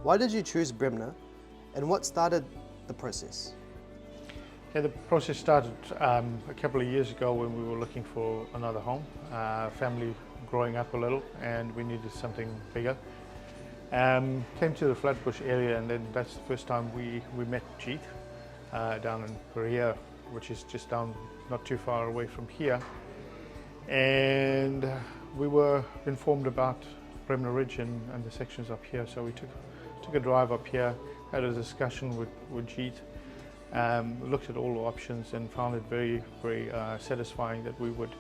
Why did you choose Bremner, and what started the process? Yeah, the process started a couple of years ago when we were looking for another home. Family growing up a little, and we needed something bigger. Came to the Flatbush area, and then that's the first time we met Jeet down in Korea, which is just down not too far away from here. And we were informed about Bremner Ridge and the sections up here, so we took a drive up here, had a discussion with Jeet, looked at all the options and found it very, very satisfying that we would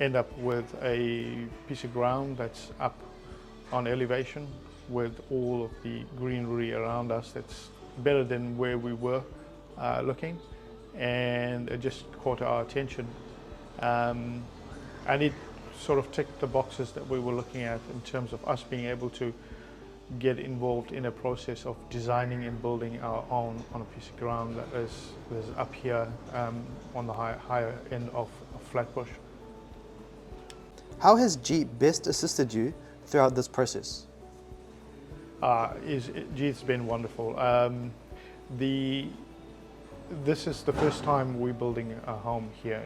end up with a piece of ground that's up on elevation with all of the greenery around us. That's better than where we were looking, and it just caught our attention. And it sort of ticked the boxes that we were looking at in terms of us being able to get involved in a process of designing and building our own on a piece of ground that is up here on the higher end of Flatbush. How has Jeet best assisted you throughout this process? Jeet's been wonderful. This is the first time we're building a home here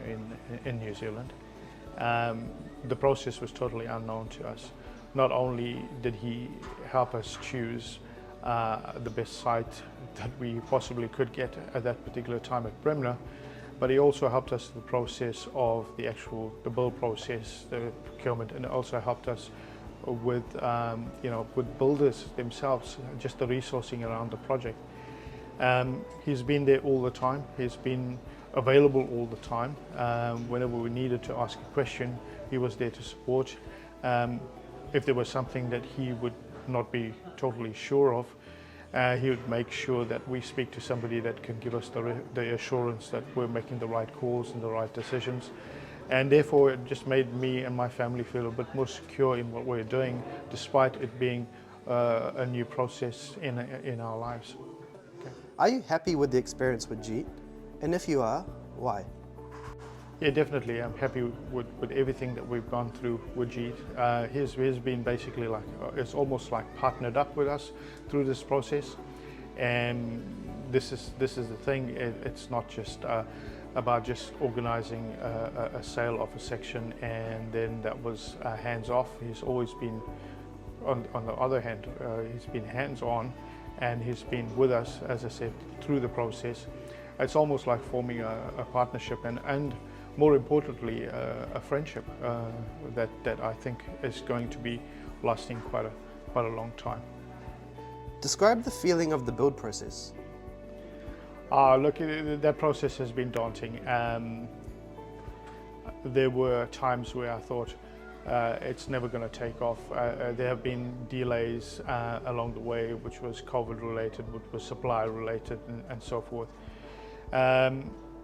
in New Zealand. The process was totally unknown to us. Not only did he help us choose the best site that we possibly could get at that particular time at Bremner, but he also helped us in the process of the build process, the procurement, and also helped us with with builders themselves, just the resourcing around the project. He's been there all the time. He's been available all the time. Whenever we needed to ask a question, he was there to support. If there was something that he would not be totally sure of, he would make sure that we speak to somebody that can give us the assurance that we're making the right calls and the right decisions. And therefore it just made me and my family feel a bit more secure in what we're doing, despite it being a new process in our lives. Okay. Are you happy with the experience with Jeet? And if you are, why? Yeah, definitely. I'm happy with everything that we've gone through with Jeet. He's been basically like, it's almost like partnered up with us through this process. And this is the thing. It's not just about just organizing a sale of a section and then that was hands off. He's always been, on the other hand, he's been hands on, and he's been with us, as I said, through the process. It's almost like forming a partnership and more importantly, a friendship that I think is going to be lasting quite a long time. Describe the feeling of the build process. Look, that process has been daunting. There were times where I thought it's never going to take off. There have been delays along the way, which was COVID related, which was supply related, and so forth.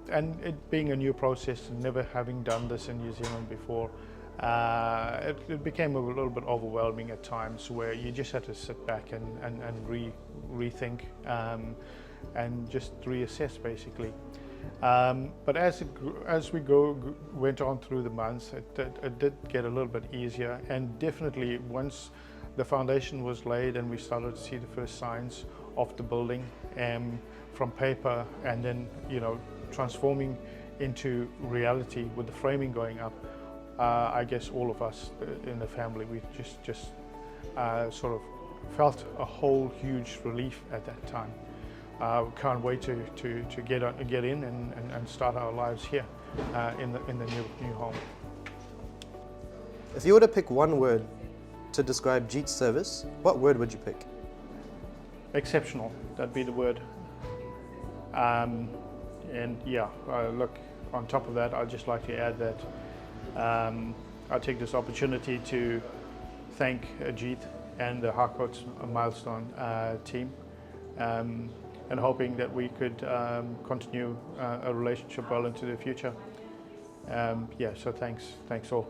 And it being a new process, never having done this in New Zealand before, it became a little bit overwhelming at times, where you just had to sit back and rethink and just reassess basically. But as we went on through the months, it did get a little bit easier, and definitely once the foundation was laid and we started to see the first signs of the building from paper, and then transforming into reality with the framing going up, I guess all of us in the family, we just sort of felt a whole huge relief at that time. We can't wait to get in and start our lives here in the new home. If you were to pick one word to describe Jeet's service, what word would you pick? Exceptional, that'd be the word. And yeah, look, on top of that, I'd just like to add that I take this opportunity to thank Jeet and the Harcourts Milestone team, and hoping that we could continue a relationship well into the future. Yeah, so thanks all.